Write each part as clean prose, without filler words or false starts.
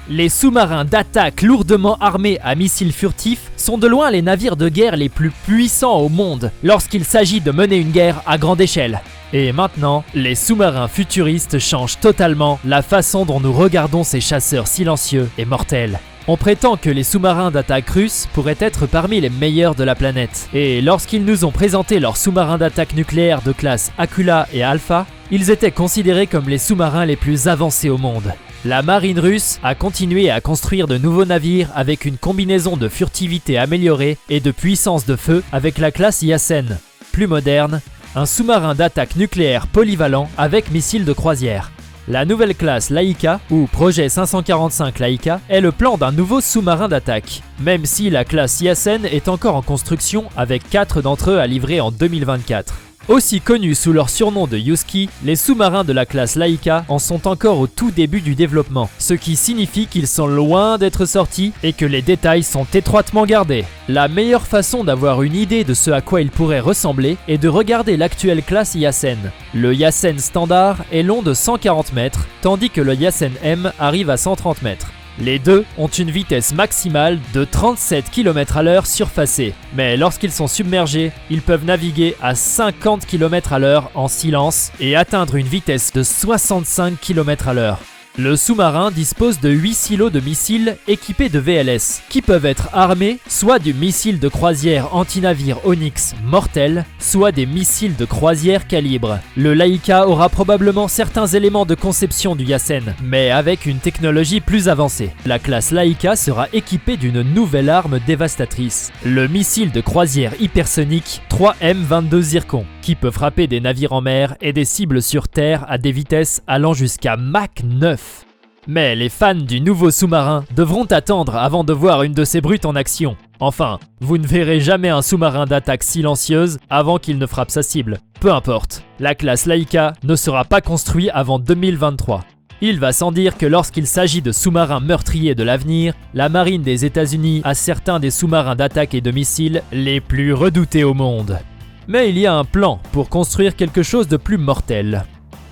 Les sous-marins d'attaque lourdement armés à missiles furtifs sont de loin les navires de guerre les plus puissants au monde lorsqu'il s'agit de mener une guerre à grande échelle. Et maintenant, les sous-marins futuristes changent totalement la façon dont nous regardons ces chasseurs silencieux et mortels. On prétend que les sous-marins d'attaque russes pourraient être parmi les meilleurs de la planète. Et lorsqu'ils nous ont présenté leurs sous-marins d'attaque nucléaire de classe Akula et Alpha, ils étaient considérés comme les sous-marins les plus avancés au monde. La marine russe a continué à construire de nouveaux navires avec une combinaison de furtivité améliorée et de puissance de feu avec la classe Yasen. Plus moderne, un sous-marin d'attaque nucléaire polyvalent avec missiles de croisière. La nouvelle classe Laika, ou projet 545 Laika, est le plan d'un nouveau sous-marin d'attaque, même si la classe Yasen est encore en construction avec 4 d'entre eux à livrer en 2024. Aussi connus sous leur surnom de Yuski, les sous-marins de la classe Laika en sont encore au tout début du développement, ce qui signifie qu'ils sont loin d'être sortis et que les détails sont étroitement gardés. La meilleure façon d'avoir une idée de ce à quoi ils pourraient ressembler est de regarder l'actuelle classe Yasen. Le Yasen standard est long de 140 mètres, tandis que le Yasen M arrive à 130 mètres. Les deux ont une vitesse maximale de 37 km/h surfacée, mais lorsqu'ils sont submergés, ils peuvent naviguer à 50 km/h en silence et atteindre une vitesse de 65 km/h. Le sous-marin dispose de 8 silos de missiles équipés de VLS, qui peuvent être armés soit du missile de croisière anti-navire Onyx mortel, soit des missiles de croisière calibre. Le Laika aura probablement certains éléments de conception du Yasen, mais avec une technologie plus avancée. La classe Laika sera équipée d'une nouvelle arme dévastatrice, le missile de croisière hypersonique 3M22 Zircon, qui peut frapper des navires en mer et des cibles sur terre à des vitesses allant jusqu'à Mach 9. Mais les fans du nouveau sous-marin devront attendre avant de voir une de ces brutes en action. Enfin, vous ne verrez jamais un sous-marin d'attaque silencieuse avant qu'il ne frappe sa cible. Peu importe, la classe Laika ne sera pas construite avant 2023. Il va sans dire que lorsqu'il s'agit de sous-marins meurtriers de l'avenir, la marine des États-Unis a certains des sous-marins d'attaque et de missiles les plus redoutés au monde. Mais il y a un plan pour construire quelque chose de plus mortel.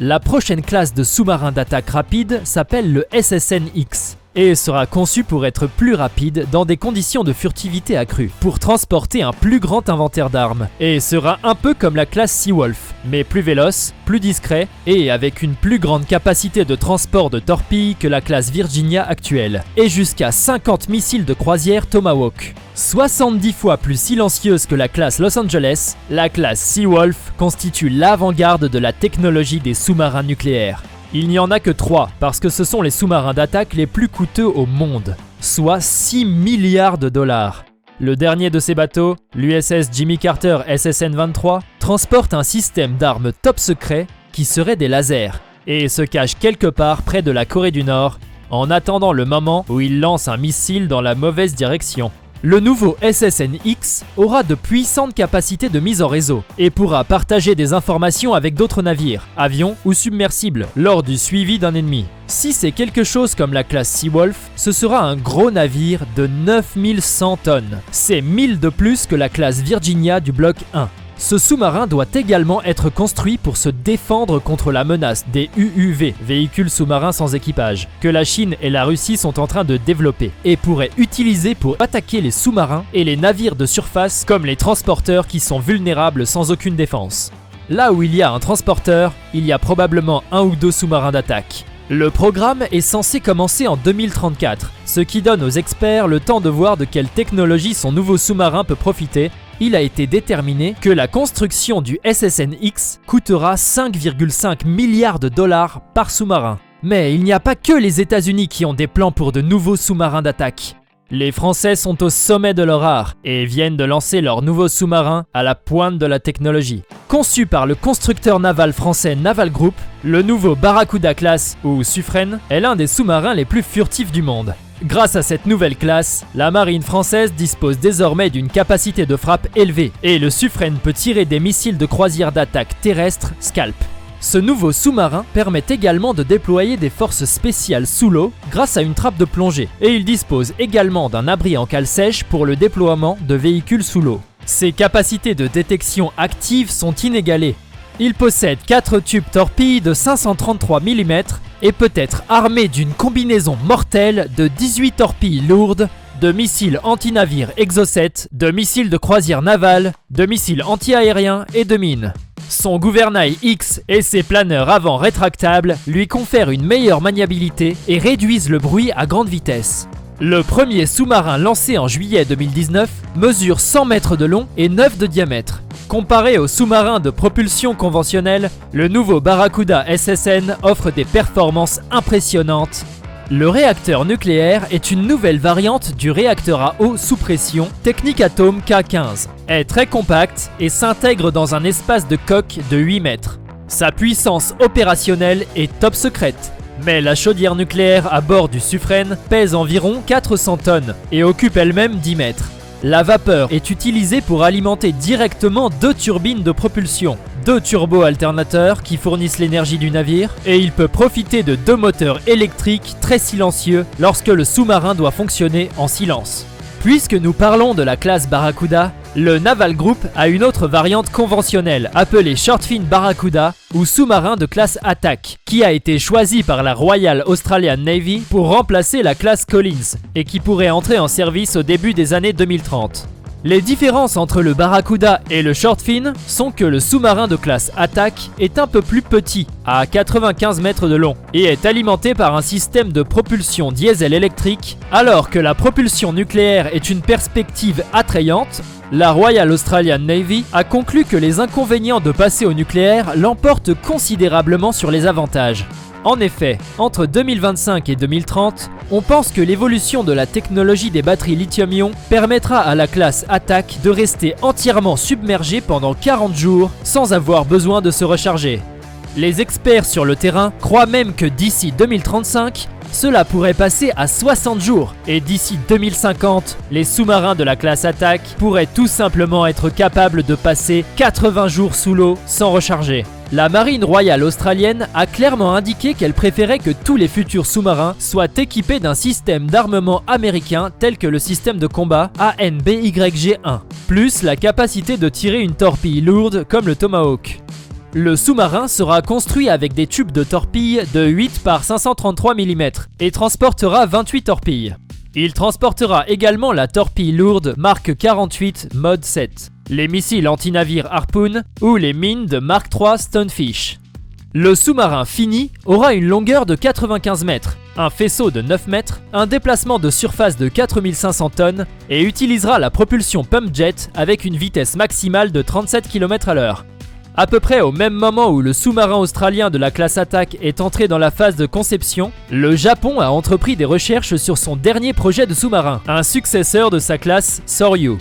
La prochaine classe de sous-marins d'attaque rapide s'appelle le SSN-X et sera conçu pour être plus rapide dans des conditions de furtivité accrues, pour transporter un plus grand inventaire d'armes, et sera un peu comme la classe Seawolf, mais plus véloce, plus discret et avec une plus grande capacité de transport de torpilles que la classe Virginia actuelle, et jusqu'à 50 missiles de croisière Tomahawk. 70 fois plus silencieuse que la classe Los Angeles, la classe Seawolf constitue l'avant-garde de la technologie des sous-marins nucléaires. Il n'y en a que 3 parce que ce sont les sous-marins d'attaque les plus coûteux au monde, soit 6 milliards de dollars. Le dernier de ces bateaux, l'USS Jimmy Carter SSN-23, transporte un système d'armes top secret qui serait des lasers et se cache quelque part près de la Corée du Nord en attendant le moment où il lance un missile dans la mauvaise direction. Le nouveau SSN-X aura de puissantes capacités de mise en réseau et pourra partager des informations avec d'autres navires, avions ou submersibles lors du suivi d'un ennemi. Si c'est quelque chose comme la classe Seawolf, ce sera un gros navire de 9100 tonnes. C'est 1000 de plus que la classe Virginia du bloc 1. Ce sous-marin doit également être construit pour se défendre contre la menace des UUV, véhicules sous-marins sans équipage, que la Chine et la Russie sont en train de développer et pourrait utiliser pour attaquer les sous-marins et les navires de surface comme les transporteurs qui sont vulnérables sans aucune défense. Là où il y a un transporteur, il y a probablement un ou deux sous-marins d'attaque. Le programme est censé commencer en 2034, ce qui donne aux experts le temps de voir de quelle technologie son nouveau sous-marin peut profiter. Il a été déterminé que la construction du SSN-X coûtera 5,5 milliards de dollars par sous-marin. Mais il n'y a pas que les États-Unis qui ont des plans pour de nouveaux sous-marins d'attaque. Les Français sont au sommet de leur art et viennent de lancer leur nouveau sous-marin à la pointe de la technologie. Conçu par le constructeur naval français Naval Group, le nouveau Barracuda class ou Suffren est l'un des sous-marins les plus furtifs du monde. Grâce à cette nouvelle classe, la marine française dispose désormais d'une capacité de frappe élevée et le Suffren peut tirer des missiles de croisière d'attaque terrestre Scalp. Ce nouveau sous-marin permet également de déployer des forces spéciales sous l'eau grâce à une trappe de plongée et il dispose également d'un abri en cale sèche pour le déploiement de véhicules sous l'eau. Ses capacités de détection active sont inégalées. Il possède 4 tubes torpilles de 533 mm et peut être armé d'une combinaison mortelle de 18 torpilles lourdes, de missiles anti-navires Exocet, de missiles de croisière navale, de missiles anti-aériens et de mines. Son gouvernail X et ses planeurs avant rétractables lui confèrent une meilleure maniabilité et réduisent le bruit à grande vitesse. Le premier sous-marin lancé en juillet 2019 mesure 100 mètres de long et 9 de diamètre. Comparé aux sous-marins de propulsion conventionnelle, le nouveau Barracuda SSN offre des performances impressionnantes. Le réacteur nucléaire est une nouvelle variante du réacteur à eau sous pression Technicatom K15. Est très compact et s'intègre dans un espace de coque de 8 mètres. Sa puissance opérationnelle est top secrète. Mais la chaudière nucléaire à bord du Suffren pèse environ 400 tonnes et occupe elle-même 10 mètres. La vapeur est utilisée pour alimenter directement 2 turbines de propulsion, 2 turbo-alternateurs qui fournissent l'énergie du navire, et il peut profiter de 2 moteurs électriques très silencieux lorsque le sous-marin doit fonctionner en silence. Puisque nous parlons de la classe Barracuda, le Naval Group a une autre variante conventionnelle appelée Shortfin Barracuda ou sous-marin de classe Attack, qui a été choisi par la Royal Australian Navy pour remplacer la classe Collins et qui pourrait entrer en service au début des années 2030. Les différences entre le Barracuda et le Shortfin sont que le sous-marin de classe Attack est un peu plus petit, à 95 mètres de long, et est alimenté par un système de propulsion diesel électrique, alors que la propulsion nucléaire est une perspective attrayante. La Royal Australian Navy a conclu que les inconvénients de passer au nucléaire l'emportent considérablement sur les avantages. En effet, entre 2025 et 2030, on pense que l'évolution de la technologie des batteries lithium-ion permettra à la classe Attack de rester entièrement submergée pendant 40 jours sans avoir besoin de se recharger. Les experts sur le terrain croient même que d'ici 2035, cela pourrait passer à 60 jours et d'ici 2050, les sous-marins de la classe Attack pourraient tout simplement être capables de passer 80 jours sous l'eau sans recharger. La marine royale australienne a clairement indiqué qu'elle préférait que tous les futurs sous-marins soient équipés d'un système d'armement américain tel que le système de combat ANBYG-1, plus la capacité de tirer une torpille lourde comme le Tomahawk. Le sous-marin sera construit avec des tubes de torpilles de 8 par 533 mm et transportera 28 torpilles. Il transportera également la torpille lourde Mark 48 Mod 7, les missiles anti-navires Harpoon ou les mines de Mark III Stonefish. Le sous-marin fini aura une longueur de 95 mètres, un faisceau de 9 mètres, un déplacement de surface de 4500 tonnes et utilisera la propulsion pump jet avec une vitesse maximale de 37 km/h. À peu près au même moment où le sous-marin australien de la classe Attack est entré dans la phase de conception, le Japon a entrepris des recherches sur son dernier projet de sous-marin, un successeur de sa classe Soryu.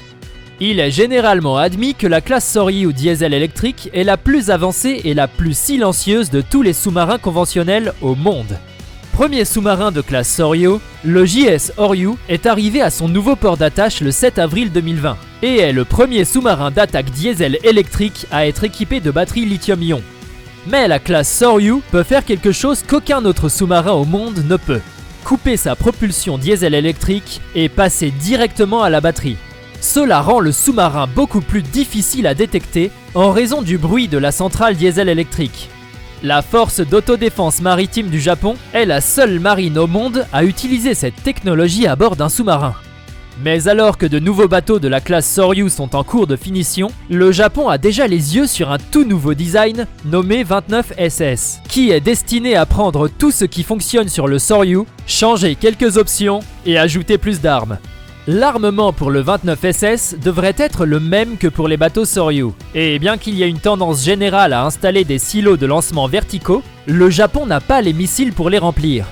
Il est généralement admis que la classe Soryu diesel électrique est la plus avancée et la plus silencieuse de tous les sous-marins conventionnels au monde. Premier sous-marin de classe Soryu, le JS Oryu est arrivé à son nouveau port d'attache le 7 avril 2020 et est le premier sous-marin d'attaque diesel électrique à être équipé de batteries lithium-ion. Mais la classe Soryu peut faire quelque chose qu'aucun autre sous-marin au monde ne peut: couper sa propulsion diesel électrique et passer directement à la batterie. Cela rend le sous-marin beaucoup plus difficile à détecter en raison du bruit de la centrale diesel électrique. La force d'autodéfense maritime du Japon est la seule marine au monde à utiliser cette technologie à bord d'un sous-marin. Mais alors que de nouveaux bateaux de la classe Soryu sont en cours de finition, le Japon a déjà les yeux sur un tout nouveau design nommé 29SS, qui est destiné à prendre tout ce qui fonctionne sur le Soryu, changer quelques options et ajouter plus d'armes. L'armement pour le 29SS devrait être le même que pour les bateaux Soryu. Et bien qu'il y ait une tendance générale à installer des silos de lancement verticaux, le Japon n'a pas les missiles pour les remplir.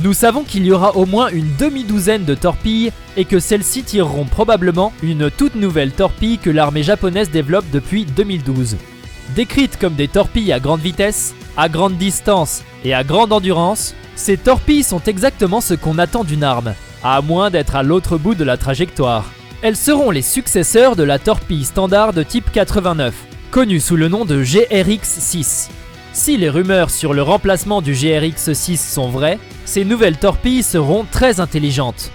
Nous savons qu'il y aura au moins une demi-douzaine de torpilles et que celles-ci tireront probablement une toute nouvelle torpille que l'armée japonaise développe depuis 2012. Décrites comme des torpilles à grande vitesse, à grande distance et à grande endurance, ces torpilles sont exactement ce qu'on attend d'une arme, à moins d'être à l'autre bout de la trajectoire. Elles seront les successeurs de la torpille standard de type 89, connue sous le nom de GRX-6. Si les rumeurs sur le remplacement du GRX-6 sont vraies, ces nouvelles torpilles seront très intelligentes.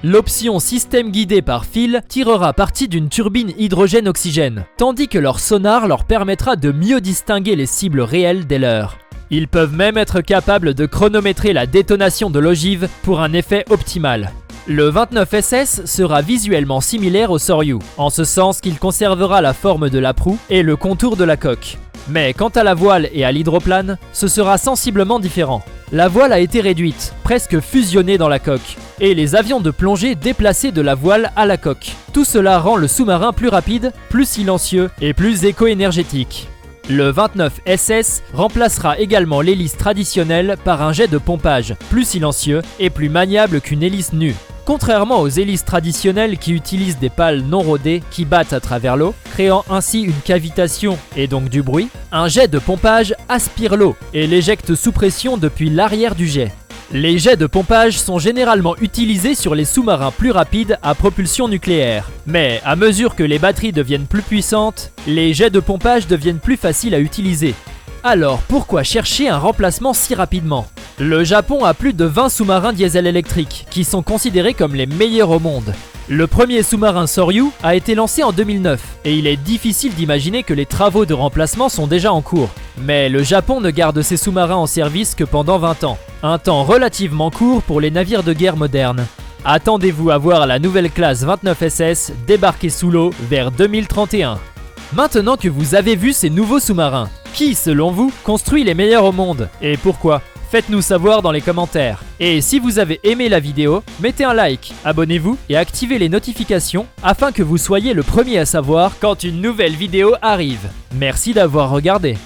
L'option système guidé par fil tirera parti d'une turbine hydrogène-oxygène, tandis que leur sonar leur permettra de mieux distinguer les cibles réelles des leurs. Ils peuvent même être capables de chronométrer la détonation de l'ogive pour un effet optimal. Le 29SS sera visuellement similaire au Soryu, en ce sens qu'il conservera la forme de la proue et le contour de la coque. Mais quant à la voile et à l'hydroplane, ce sera sensiblement différent. La voile a été réduite, presque fusionnée dans la coque, et les avions de plongée déplacés de la voile à la coque. Tout cela rend le sous-marin plus rapide, plus silencieux et plus éco-énergétique. Le 29SS remplacera également l'hélice traditionnelle par un jet de pompage, plus silencieux et plus maniable qu'une hélice nue. Contrairement aux hélices traditionnelles qui utilisent des pales non rodées qui battent à travers l'eau, créant ainsi une cavitation et donc du bruit, un jet de pompage aspire l'eau et l'éjecte sous pression depuis l'arrière du jet. Les jets de pompage sont généralement utilisés sur les sous-marins plus rapides à propulsion nucléaire. Mais à mesure que les batteries deviennent plus puissantes, les jets de pompage deviennent plus faciles à utiliser. Alors pourquoi chercher un remplacement si rapidement ? Le Japon a plus de 20 sous-marins diesel électriques qui sont considérés comme les meilleurs au monde. Le premier sous-marin Soryu a été lancé en 2009 et il est difficile d'imaginer que les travaux de remplacement sont déjà en cours. Mais le Japon ne garde ses sous-marins en service que pendant 20 ans, un temps relativement court pour les navires de guerre modernes. Attendez-vous à voir la nouvelle classe 29SS débarquer sous l'eau vers 2031. Maintenant que vous avez vu ces nouveaux sous-marins, qui, selon vous, construit les meilleurs au monde et pourquoi ? Faites-nous savoir dans les commentaires. Et si vous avez aimé la vidéo, mettez un like, abonnez-vous et activez les notifications afin que vous soyez le premier à savoir quand une nouvelle vidéo arrive. Merci d'avoir regardé.